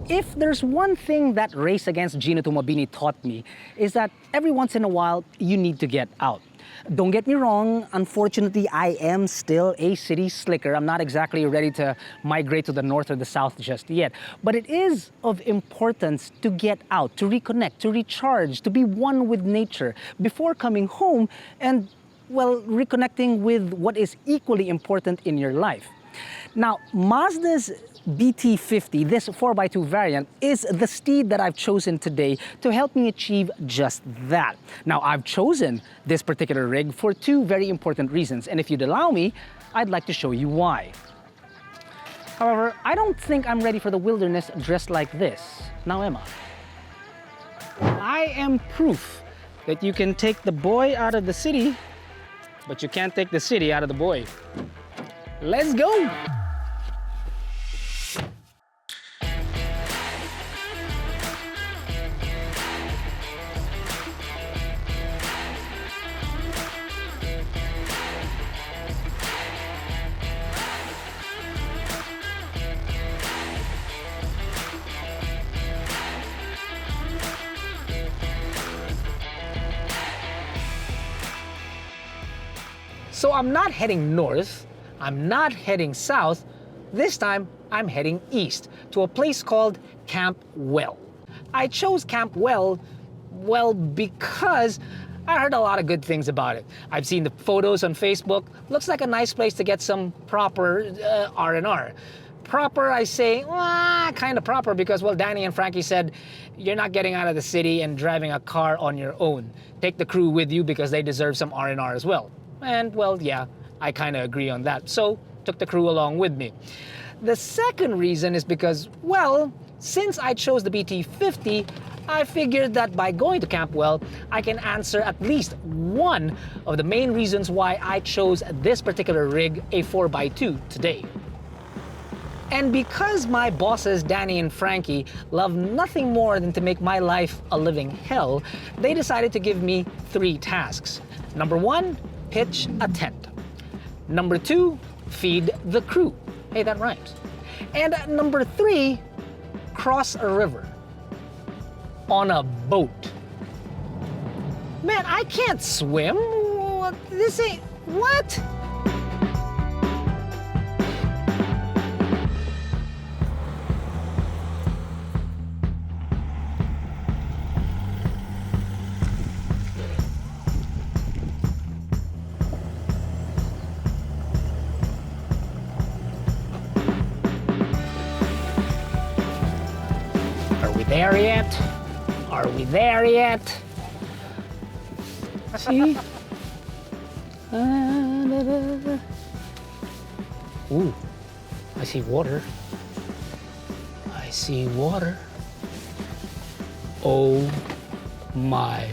if there's one thing that Race Against Gino Tumabini taught me, is that every once in a while, you need to get out. Don't get me wrong, unfortunately, I am still a city slicker. I'm not exactly ready to migrate to the north or the south just yet. But it is of importance to get out, to reconnect, to recharge, to be one with nature before coming home and, well, reconnecting with what is equally important in your life. Now, Mazda's BT-50, this 4x2 variant, is the steed that I've chosen today to help me achieve just that. Now, I've chosen this particular rig for two very important reasons, and if you'd allow me, I'd like to show you why. However, I don't think I'm ready for the wilderness dressed like this. Now, am I? I am proof that you can take the boy out of the city, but you can't take the city out of the boy. Let's go! So I'm not heading north, I'm not heading south. This time, I'm heading east to a place called Camp Well. I chose Camp Well, because I heard a lot of good things about it. I've seen the photos on Facebook. Looks like a nice place to get some proper R&R. Proper, I say, kind of proper because, well, Danny and Frankie said, you're not getting out of the city and driving a car on your own. Take the crew with you because they deserve some R&R as well. And, well, yeah, I kind of agree on that. So, took the crew along with me. The second reason is because, well, since I chose the BT-50, I figured that by going to Camp Well, I can answer at least one of the main reasons why I chose this particular rig, a 4x2, today. And because my bosses, Danny and Frankie, love nothing more than to make my life a living hell, they decided to give me 3 tasks. Number 1, pitch a tent. Number 2, feed the crew. Hey, that rhymes. And number 3, cross a river on a boat. Man, I can't swim. This ain't... What? There yet? Are we there yet? See? Ooh, I see water. I see water. Oh my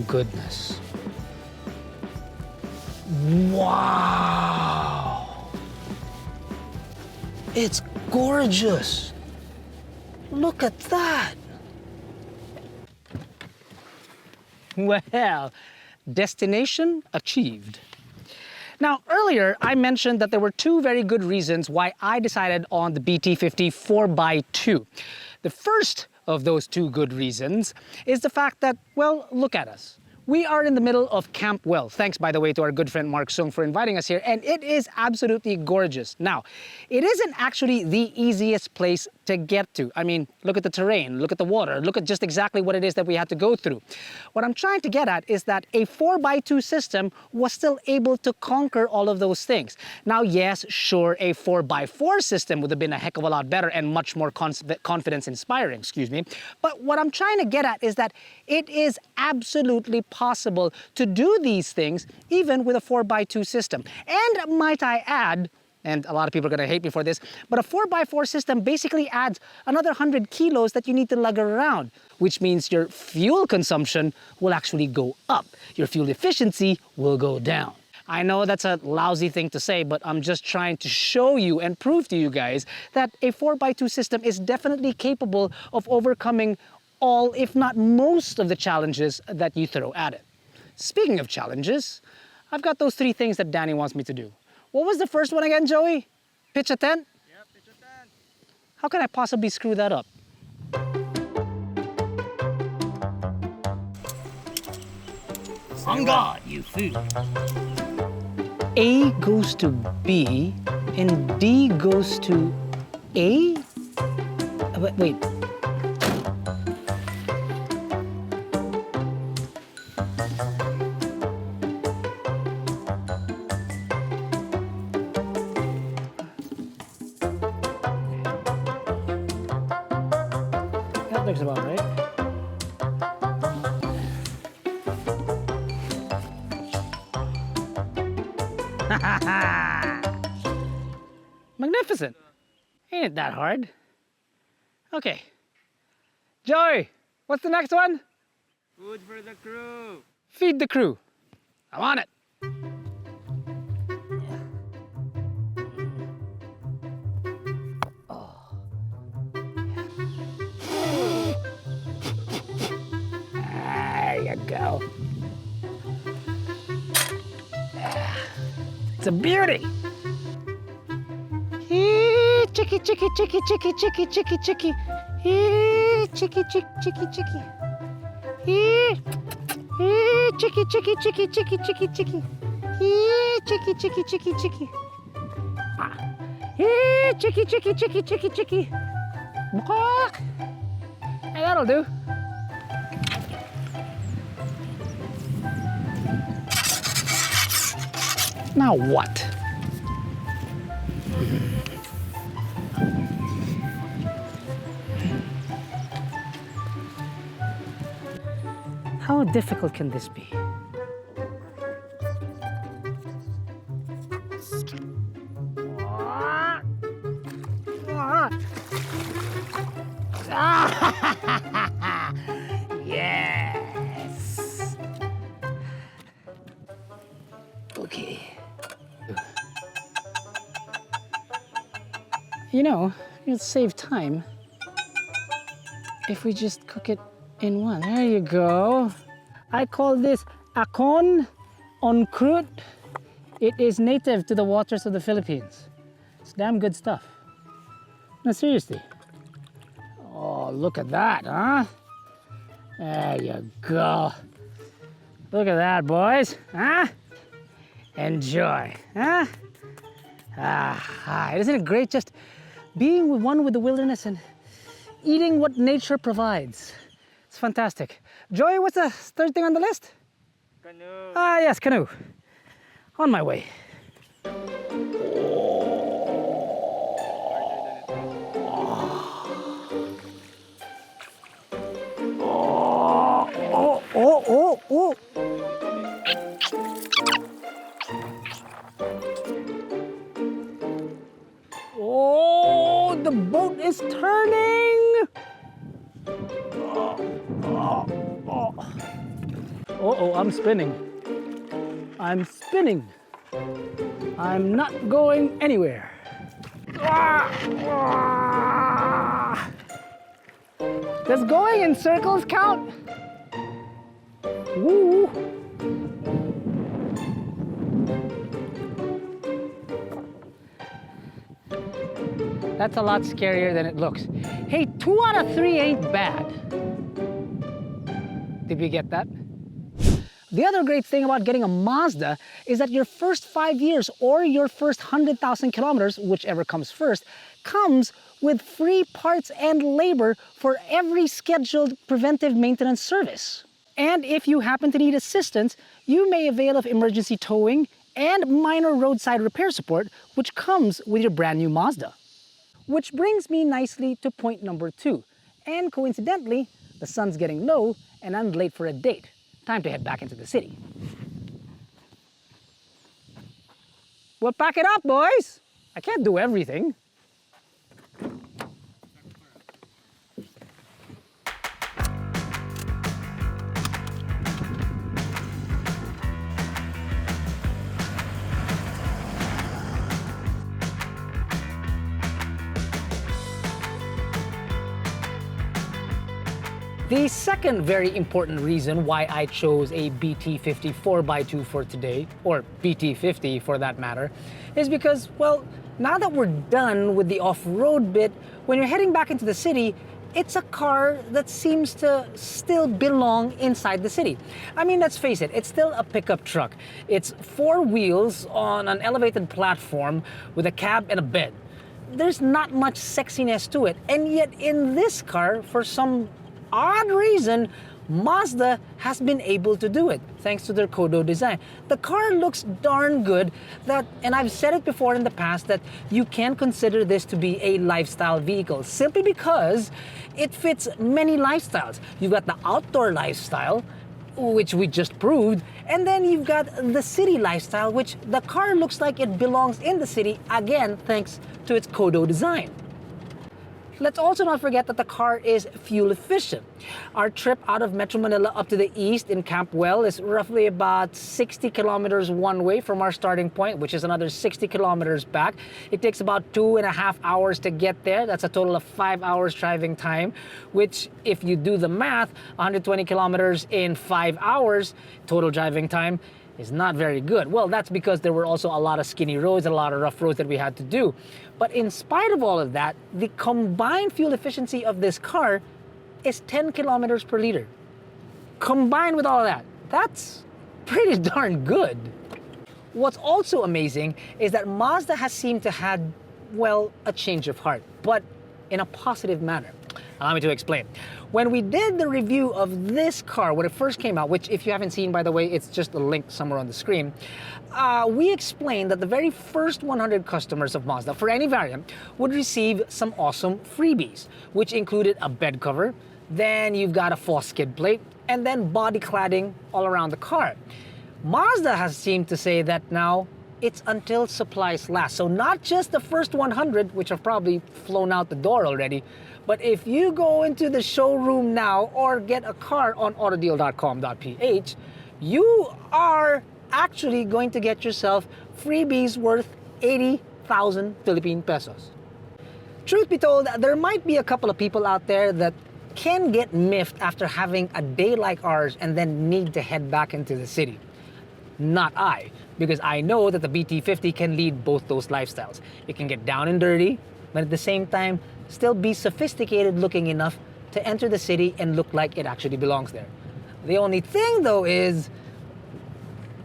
goodness. Wow! It's gorgeous. Look at that! Well, destination achieved. Now, earlier I mentioned that there were 2 very good reasons why I decided on the BT-50 4x2. The first of those 2 good reasons is the fact that, well, look at us. We are in the middle of Camp Well. Thanks, by the way, to our good friend Mark Sung for inviting us here, and it is absolutely gorgeous. Now, it isn't actually the easiest place to get to. I mean, look at the terrain, look at the water, look at just exactly what it is that we had to go through. What I'm trying to get at is that a 4x2 system was still able to conquer all of those things. Now, yes, sure, a 4x4 system would have been a heck of a lot better and much more confidence-inspiring, But what I'm trying to get at is that it is absolutely possible to do these things even with a 4x2 system. And might I add, and a lot of people are going to hate me for this, but a 4x4 system basically adds another 100 kilos that you need to lug around, which means your fuel consumption will actually go up. Your fuel efficiency will go down. I know that's a lousy thing to say, but I'm just trying to show you and prove to you guys that a 4x2 system is definitely capable of overcoming all, if not most, of the challenges that you throw at it. Speaking of challenges, I've got those 3 things that Danny wants me to do. What was the first one again, Joey? Pitch a tent? Yeah, pitch a tent. How can I possibly screw that up? On God, you fool. A goes to B, and D goes to A? Wait. That looks about right. Magnificent. Ain't it that hard? Okay. Joey, what's the next one? Food for the crew. Feed the crew. I'm on it. Oh. There you go. It's a beauty. Chicky, chicky, chicky, chicky, chicky, chicky, chicky. Chicky, chicky, chicky, chicky. Chicky, chicky, chicky, chicky, chicky, chicky. Chicky, chicky, chicky, chicky. Chicky, chicky, chicky, chicky, chicky. Hey, that'll do. Now what? How difficult can this be? Yes! Okay. You know, it'll save time if we just cook it in one. There you go. I call this acon on crut. It is native to the waters of the Philippines. It's damn good stuff. No, seriously. Oh, look at that, huh? There you go. Look at that, boys. Huh? Enjoy, huh? Isn't it great just being one with the wilderness and eating what nature provides? It's fantastic. Joey, what's the third thing on the list? Canoe. Ah, yes, canoe. On my way. Oh. Oh, the boat is turning. Oh, I'm spinning. I'm spinning. I'm not going anywhere. Does going in circles count? Woo! That's a lot scarier than it looks. Hey, 2 out of 3 ain't bad. Did we get that? The other great thing about getting a Mazda is that your first 5 years or your first 100,000 kilometers, whichever comes first, comes with free parts and labor for every scheduled preventive maintenance service. And if you happen to need assistance, you may avail of emergency towing and minor roadside repair support, which comes with your brand new Mazda. Which brings me nicely to point number 2. And coincidentally, the sun's getting low and I'm late for a date. Time to head back into the city. Well, pack it up, boys. I can't do everything. The second very important reason why I chose a BT-50 4x2 for today, or BT-50 for that matter, is because, well, now that we're done with the off-road bit, when you're heading back into the city, it's a car that seems to still belong inside the city. I mean, let's face it, it's still a pickup truck. It's four wheels on an elevated platform with a cab and a bed. There's not much sexiness to it. And yet in this car, for some odd reason, Mazda has been able to do it thanks to their Kodo design. The car looks darn good and I've said it before in the past, that you can consider this to be a lifestyle vehicle simply because it fits many lifestyles. You've got the outdoor lifestyle, which we just proved, and then you've got the city lifestyle, which the car looks like it belongs in the city, again, thanks to its Kodo design. Let's also not forget that the car is fuel efficient. Our trip out of Metro Manila up to the east in Campwell is roughly about 60 kilometers one way from our starting point, which is another 60 kilometers back. It takes about 2.5 hours to get there. That's a total of 5 hours driving time, which if you do the math, 120 kilometers in 5 hours total driving time is not very good. Well, that's because there were also a lot of skinny roads and a lot of rough roads that we had to do. But in spite of all of that, the combined fuel efficiency of this car is 10 kilometers per liter. Combined with all of that, that's pretty darn good. What's also amazing is that Mazda has seemed to have, well, a change of heart, but in a positive manner. Allow me to explain. When we did the review of this car, when it first came out, which if you haven't seen, by the way, it's just a link somewhere on the screen, we explained that the very first 100 customers of Mazda for any variant would receive some awesome freebies, which included a bed cover, then you've got a false skid plate, and then body cladding all around the car. Mazda has seemed to say that now it's until supplies last. So not just the first 100, which have probably flown out the door already, but if you go into the showroom now or get a car on AutoDeal.com.ph, you are actually going to get yourself freebies worth 80,000 Philippine pesos. Truth be told, there might be a couple of people out there that can get miffed after having a day like ours and then need to head back into the city. Not I, because I know that the BT-50 can lead both those lifestyles. It can get down and dirty, but at the same time, still be sophisticated looking enough to enter the city and look like it actually belongs there. The only thing though is,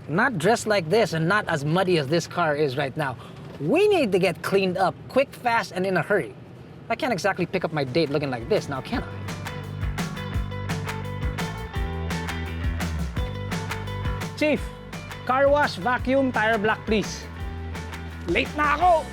not dressed like this and not as muddy as this car is right now. We need to get cleaned up quick, fast, and in a hurry. I can't exactly pick up my date looking like this now, can I? Chief, car wash, vacuum, tire black, please. Late na ako!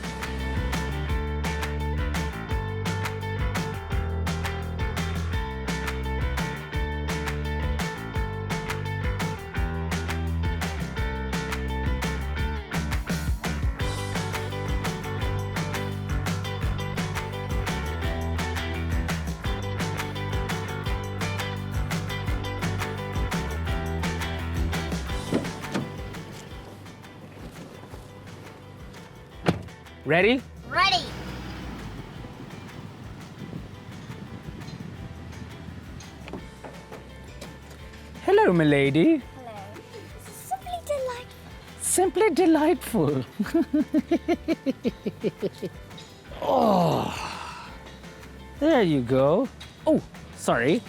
Ready? Ready. Hello, milady. Hello. Simply delightful. Simply delightful. Oh, there you go. Oh, sorry.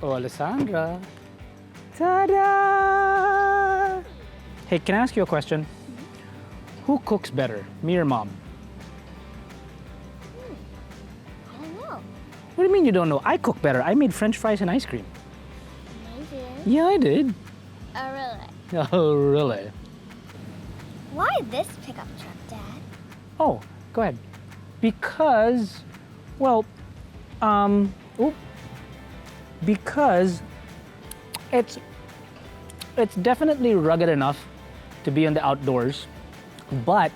Oh, Alessandra. Ta-da! Hey, can I ask you a question? Who cooks better, me or mom? I don't know. What do you mean you don't know? I cook better. I made French fries and ice cream. Maybe. Yeah, I did. Oh, really? Oh, really? Why this pickup truck, Dad? Oh, go ahead. Because, well, because it's definitely rugged enough to be in the outdoors, but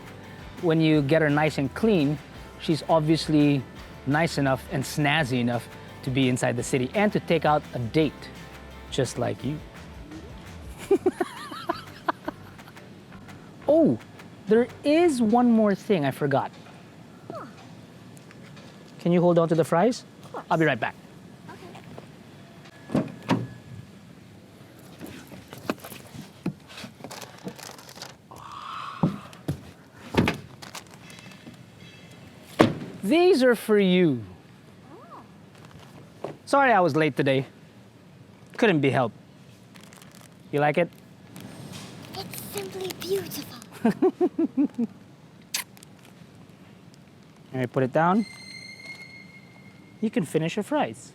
when you get her nice and clean, she's obviously nice enough and snazzy enough to be inside the city and to take out a date, just like you. Oh, there is one more thing I forgot. Huh. Can you hold on to the fries? Of course. I'll be right back. These are for you. Sorry I was late today. Couldn't be helped. You like it? It's simply beautiful. Let me put it down. You can finish your fries.